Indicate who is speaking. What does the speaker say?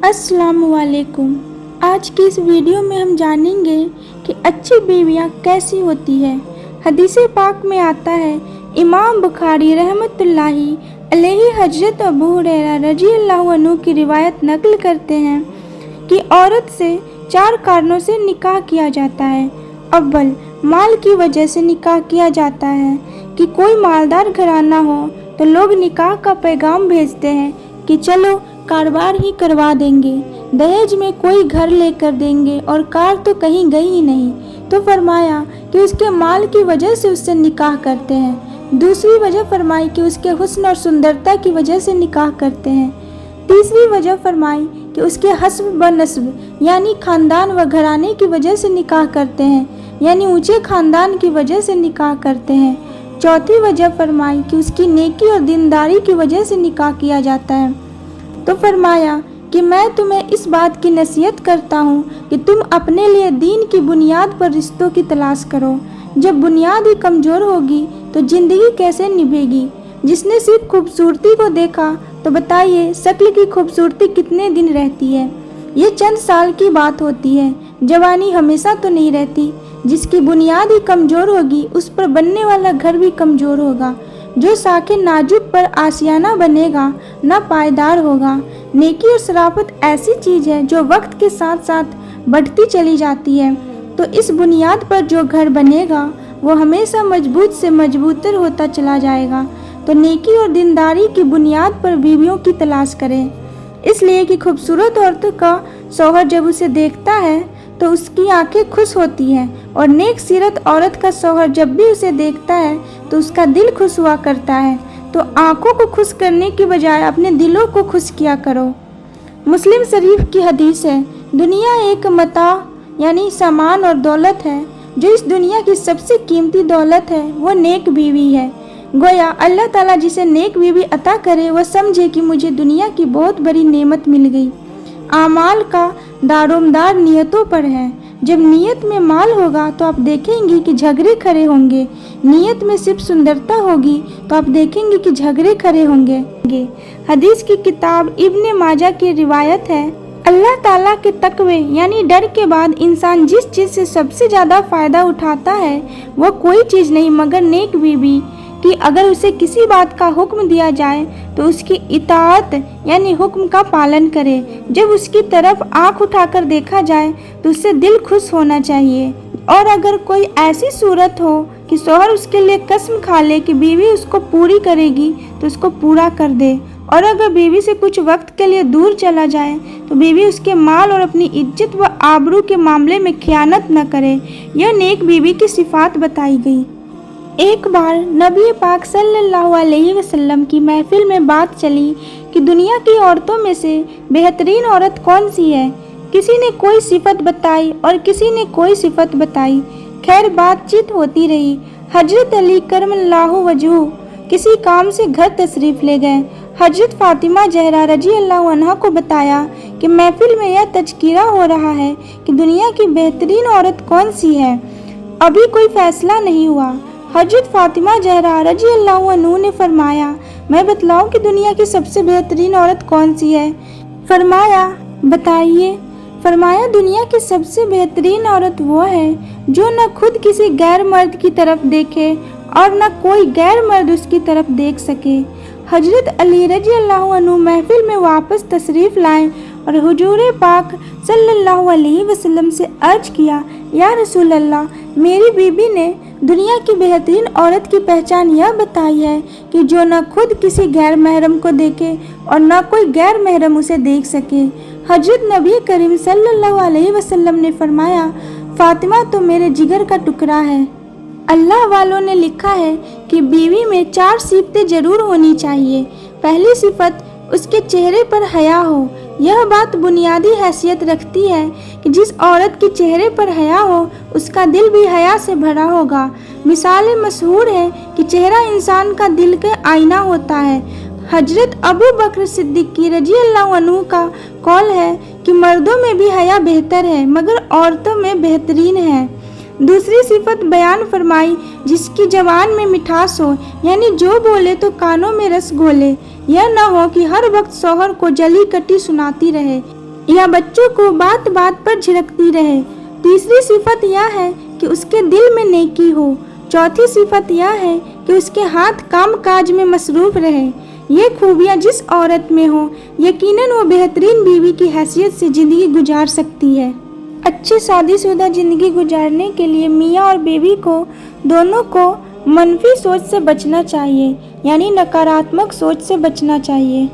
Speaker 1: अस्सलाम वालेकुम। आज की इस वीडियो में हम जानेंगे कि अच्छी बीवियां कैसी होती है। हदीस पाक में आता है, इमाम बुखारी रहमतुल्लाहि अलैहि हजरत अबू हुरैरा रज़ियल्लाहु अन्हु की रिवायत नकल करते हैं कि औरत से 4 कारणों से निकाह किया जाता है। अव्वल, माल की वजह से निकाह किया जाता है कि कोई मालदार घराना हो तो लोग निकाह का पैगाम भेजते हैं कि चलो कारोबार ही करवा देंगे, दहेज में कोई घर लेकर देंगे और कार तो कहीं गई ही नहीं, तो फरमाया कि उसके माल की वजह से उससे निकाह करते हैं। दूसरी वजह फरमाई कि उसके हुस्न और सुंदरता की वजह से निकाह करते हैं। तीसरी वजह फरमाई कि उसके हस्ब व नस्ब यानी खानदान व घराने की वजह से निकाह करते हैं, यानी ऊंचे खानदान की वजह से निकाह करते हैं। चौथी वजह फरमाई कि उसकी नेकी और दीनदारी की वजह से निकाह किया जाता है। तो फरमाया कि मैं तुम्हें इस बात की नसीहत करता हूँ कि तुम अपने लिए दीन की बुनियाद पर रिश्तों की तलाश करो। जब बुनियाद ही कमज़ोर होगी तो ज़िंदगी कैसे निभेगी। जिसने सिर्फ खूबसूरती को देखा तो बताइए शक्ल की खूबसूरती कितने दिन रहती है। ये चंद साल की बात होती है, जवानी हमेशा तो नहीं रहती। जिसकी बुनियाद ही कमज़ोर होगी उस पर बनने वाला घर भी कमज़ोर होगा। जो साखे नाजुक पर आशियाना बनेगा ना पायदार होगा। नेकी और शराफत ऐसी चीज़ है जो वक्त के साथ साथ बढ़ती चली जाती है, तो इस बुनियाद पर जो घर बनेगा वो हमेशा मजबूत से मजबूतर होता चला जाएगा। तो नेकी और दीनदारी की बुनियाद पर बीवियों की तलाश करें, इसलिए कि खूबसूरत औरत का शौहर जब उसे देखता है तो उसकी आंखें खुश होती हैं, और नेक सीरत औरत का शौहर जब भी उसे देखता है तो उसका दिल खुश हुआ करता है। तो आंखों को खुश करने की बजाय अपने दिलों को खुश किया करो। मुस्लिम शरीफ की हदीस है, दुनिया एक मता यानी सामान और दौलत है। जो इस दुनिया की सबसे कीमती दौलत है वो नेक बीवी है। गोया अल्लाह ताला जिसे नेक बीवी अता करे वह समझे कि मुझे दुनिया की बहुत बड़ी नेमत मिल गई। आमाल का दारोमदार नियतों पर है। जब नियत में माल होगा तो आप देखेंगे कि झगड़े खड़े होंगे। नियत में सिर्फ सुंदरता होगी तो आप देखेंगे कि झगड़े खड़े होंगे। हदीस की किताब इब्ने माजा की रिवायत है, अल्लाह ताला के तकवे यानी डर के बाद इंसान जिस चीज़ से सबसे ज़्यादा फ़ायदा उठाता है वो कोई चीज़ नहीं मगर नेक बीवी कि अगर उसे किसी बात का हुक्म दिया जाए तो उसकी इताअत यानी हुक्म का पालन करे। जब उसकी तरफ आंख उठाकर देखा जाए तो उससे दिल खुश होना चाहिए। और अगर कोई ऐसी सूरत हो कि शौहर उसके लिए कसम खा ले कि बीवी उसको पूरी करेगी तो उसको पूरा कर दे, और अगर बीवी से कुछ वक्त के लिए दूर चला जाए तो बीवी उसके माल और अपनी इज्जत व आबरू के मामले में खयानत न करे। यह नेक बीवी की सिफात बताई गई। एक बार नबी पाक सल्लल्लाहु अलैहि वसल्लम की महफिल में बात चली कि दुनिया की औरतों में से बेहतरीन औरत कौन सी है। किसी ने कोई सिफत बताई और किसी ने कोई सिफत बताई। खैर बातचीत होती रही। हजरत अली करमल्लाहु वजहू किसी काम से घर तशरीफ ले गए। हजरत फातिमा जहरा रज़ियल्लाहु अन्हा को बताया कि महफिल में यह तज़किरा हो रहा है कि दुनिया की बेहतरीन औरत कौन सी है। अभी कोई फैसला नहीं हुआ। हजरत फातिमा जहरा रज़ियल्लाहु अन्हा ने फरमाया, मैं बतलाऊं कि दुनिया की सबसे बेहतरीन औरत कौन सी है। फरमाया बताइए। फरमाया दुनिया की सबसे बेहतरीन औरत वो है जो न खुद किसी गैर मर्द की तरफ देखे और न कोई गैर मर्द उसकी तरफ देख सके। हजरत अली रज़ियल्लाहु अन्हु महफिल में वापस तशरीफ़ लाए और हुजूर पाक सल्लल्लाहु अलैहि वसल्लम से अर्ज किया, या रसूल अल्लाह, मेरी बीबी ने दुनिया की बेहतरीन औरत की पहचान यह बताई है कि जो न खुद किसी गैर महरम को देखे और न कोई गैर महरम उसे देख सके। हजरत नबी करीम सल्लल्लाहु अलैहि वसल्लम ने फरमाया, फातिमा तो मेरे जिगर का टुकड़ा है। अल्लाह वालों ने लिखा है कि बीवी में 4 सिफतें जरूर होनी चाहिए। पहली सिफत उसके चेहरे पर हया हो। यह बात बुनियादी हैसियत रखती है कि जिस औरत के चेहरे पर हया हो उसका दिल भी हया से भरा होगा। मिसाल मशहूर है कि चेहरा इंसान का दिल का आईना होता है। हजरत अबू बकर सिद्दीकी रज़ियल्लाहु अन्हु का कौल है कि मर्दों में भी हया बेहतर है मगर औरतों में बेहतरीन है। दूसरी सिफत बयान फरमाई जिसकी जबान में मिठास हो, यानी जो बोले तो कानों में रस घोले। यह न हो कि हर वक्त शौहर को जली कटी सुनाती रहे या बच्चों को बात बात पर झिड़कती रहे। तीसरी सिफत यह है कि उसके दिल में नेकी हो। चौथी सिफत यह है कि उसके हाथ काम काज में मसरूफ रहे। ये खूबियाँ जिस औरत में हो, यकीनन वो बेहतरीन बीवी की हैसियत से ज़िंदगी गुजार सकती है। अच्छी शादीशुदा ज़िंदगी गुजारने के लिए मियाँ और बीवी को दोनों को मनफी सोच से बचना चाहिए, यानी नकारात्मक सोच से बचना चाहिए।